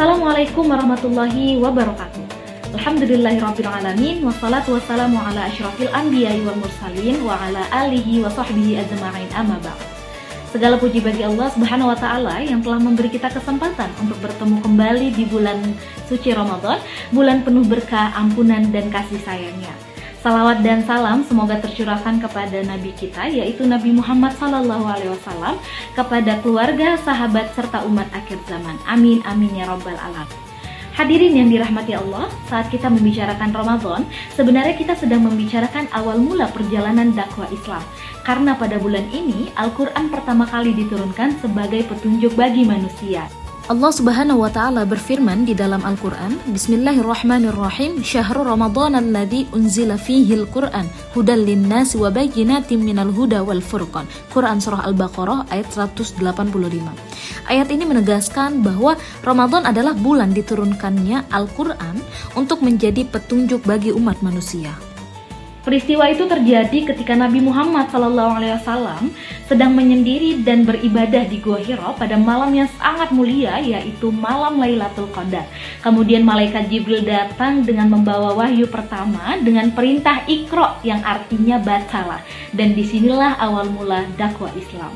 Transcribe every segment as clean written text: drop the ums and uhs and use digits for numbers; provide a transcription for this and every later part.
Assalamualaikum warahmatullahi wabarakatuh. Alhamdulillahirabbil alamin wassalatu wassalamu ala asyrafil anbiya'i wal mursalin wa ala alihi wa sahbihi ajma'in amma ba'd. Segala puji bagi Allah Subhanahu wa taala yang telah memberi kita kesempatan untuk bertemu kembali di bulan suci Ramadan, bulan penuh berkah, ampunan dan kasih sayangnya. Salawat dan salam semoga tercurahkan kepada Nabi kita, yaitu Nabi Muhammad SAW, kepada keluarga, sahabat, serta umat akhir zaman. Amin, amin ya rabbal alamin. Hadirin yang dirahmati Allah, saat kita membicarakan Ramadan, sebenarnya kita sedang membicarakan awal mula perjalanan dakwah Islam. Karena pada bulan ini, Al-Quran pertama kali diturunkan sebagai petunjuk bagi manusia. Allah Subhanahu wa taala berfirman di dalam Al-Qur'an, Bismillahirrahmanirrahim, Syahrul Ramadan alladzi unzila fihil Qur'an hudal linnasi wa bayyinatin minal huda wal furqan. Quran surah Al-Baqarah ayat 185. Ayat ini menegaskan bahwa Ramadan adalah bulan diturunkannya Al-Qur'an untuk menjadi petunjuk bagi umat manusia. Peristiwa itu terjadi ketika Nabi Muhammad SAW sedang menyendiri dan beribadah di Gua Hira pada malam yang sangat mulia, yaitu malam Lailatul Qadar. Kemudian malaikat Jibril datang dengan membawa wahyu pertama dengan perintah Iqra yang artinya bacalah. Dan disinilah awal mula dakwah Islam.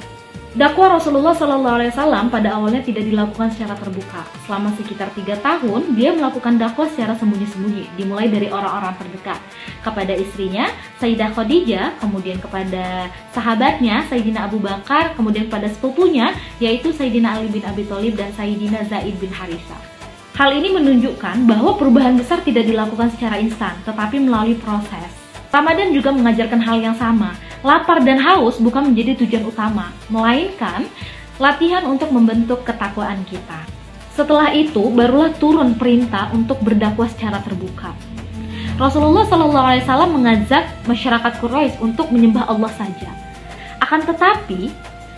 Dakwah Rasulullah SAW pada awalnya tidak dilakukan secara terbuka. Selama sekitar 3 tahun, dia melakukan dakwah secara sembunyi-sembunyi, dimulai dari orang-orang terdekat, kepada istrinya, Sayyidah Khadijah, kemudian kepada sahabatnya, Sayyidina Abu Bakar, kemudian pada sepupunya, yaitu Sayyidina Ali bin Abi Thalib dan Sayyidina Zaid bin Harithah. Hal ini menunjukkan bahwa perubahan besar tidak dilakukan secara instan, tetapi melalui proses. Ramadan juga mengajarkan hal yang sama. Lapar dan haus bukan menjadi tujuan utama, melainkan latihan untuk membentuk ketakwaan kita. Setelah itu, barulah turun perintah untuk berdakwah secara terbuka. Rasulullah SAW mengajak masyarakat Quraisy untuk menyembah Allah saja. Akan tetapi,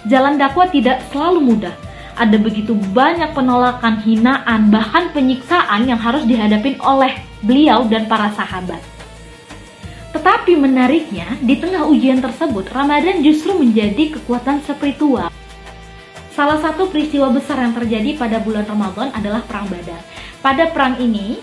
jalan dakwah tidak selalu mudah. Ada begitu banyak penolakan, hinaan, bahkan penyiksaan yang harus dihadapi oleh beliau dan para sahabat. Tetapi menariknya, di tengah ujian tersebut, Ramadan justru menjadi kekuatan spiritual. Salah satu peristiwa besar yang terjadi pada bulan Ramadan adalah Perang Badar. Pada perang ini,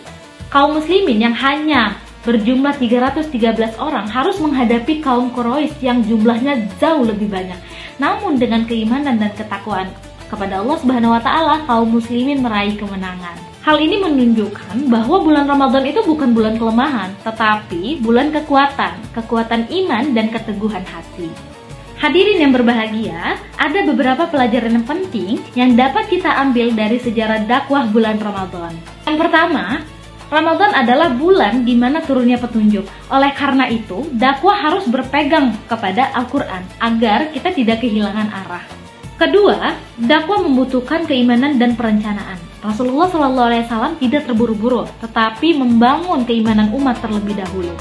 kaum muslimin yang hanya berjumlah 313 orang harus menghadapi kaum Quraisy yang jumlahnya jauh lebih banyak. Namun dengan keimanan dan ketakwaan kepada Allah Subhanahu wa taala, kaum muslimin meraih kemenangan. Hal ini menunjukkan bahwa bulan Ramadan itu bukan bulan kelemahan, tetapi bulan kekuatan iman dan keteguhan hati. Hadirin yang berbahagia, ada beberapa pelajaran yang penting yang dapat kita ambil dari sejarah dakwah bulan Ramadan. Yang pertama, Ramadan adalah bulan di mana turunnya petunjuk. Oleh karena itu, dakwah harus berpegang kepada Al-Quran agar kita tidak kehilangan arah. Kedua, dakwah membutuhkan keimanan dan perencanaan. Rasulullah SAW tidak terburu-buru, tetapi membangun keimanan umat terlebih dahulu.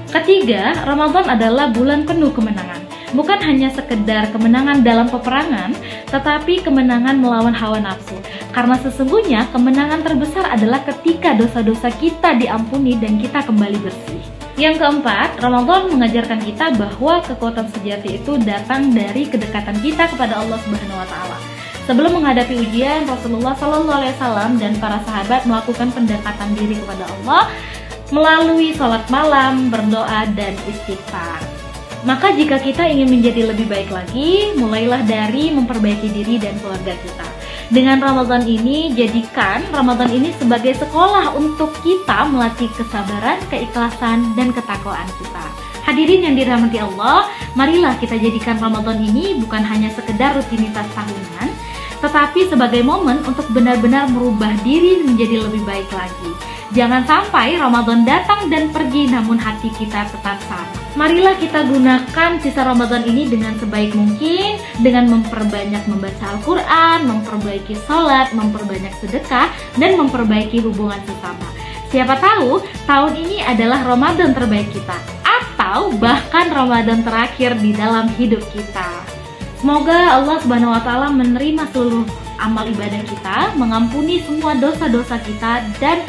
Ketiga, Ramadan adalah bulan penuh kemenangan. Bukan hanya sekedar kemenangan dalam peperangan, tetapi kemenangan melawan hawa nafsu. Karena sesungguhnya kemenangan terbesar adalah ketika dosa-dosa kita diampuni dan kita kembali bersih. Yang keempat, Ramadan mengajarkan kita bahwa kekuatan sejati itu datang dari kedekatan kita kepada Allah Subhanahu wa taala. Sebelum menghadapi ujian, Rasulullah SAW dan para sahabat melakukan pendekatan diri kepada Allah melalui sholat malam, berdoa, dan istighfar. Maka jika kita ingin menjadi lebih baik lagi, mulailah dari memperbaiki diri dan keluarga kita. Dengan Ramadan ini, jadikan Ramadan ini sebagai sekolah untuk kita melatih kesabaran, keikhlasan, dan ketakwaan kita. Hadirin yang dirahmati Allah, marilah kita jadikan Ramadan ini bukan hanya sekedar rutinitas tahunan, tetapi sebagai momen untuk benar-benar merubah diri menjadi lebih baik lagi. Jangan sampai Ramadan datang dan pergi namun hati kita tetap sama. Marilah kita gunakan sisa Ramadan ini dengan sebaik mungkin, dengan memperbanyak membaca Al-Quran, memperbaiki sholat, memperbanyak sedekah, dan memperbaiki hubungan sesama. Siapa tahu tahun ini adalah Ramadan terbaik kita, atau bahkan Ramadan terakhir di dalam hidup kita. Semoga Allah Subhanahu wa taala menerima seluruh amal ibadah kita, mengampuni semua dosa-dosa kita, dan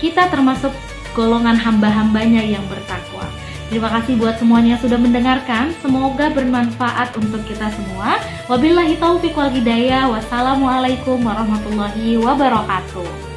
kita termasuk golongan hamba-hambanya yang bertakwa. Terima kasih buat semuanya yang sudah mendengarkan. Semoga bermanfaat untuk kita semua. Wabillahi taufiq wal hidayah. Wassalamualaikum warahmatullahi wabarakatuh.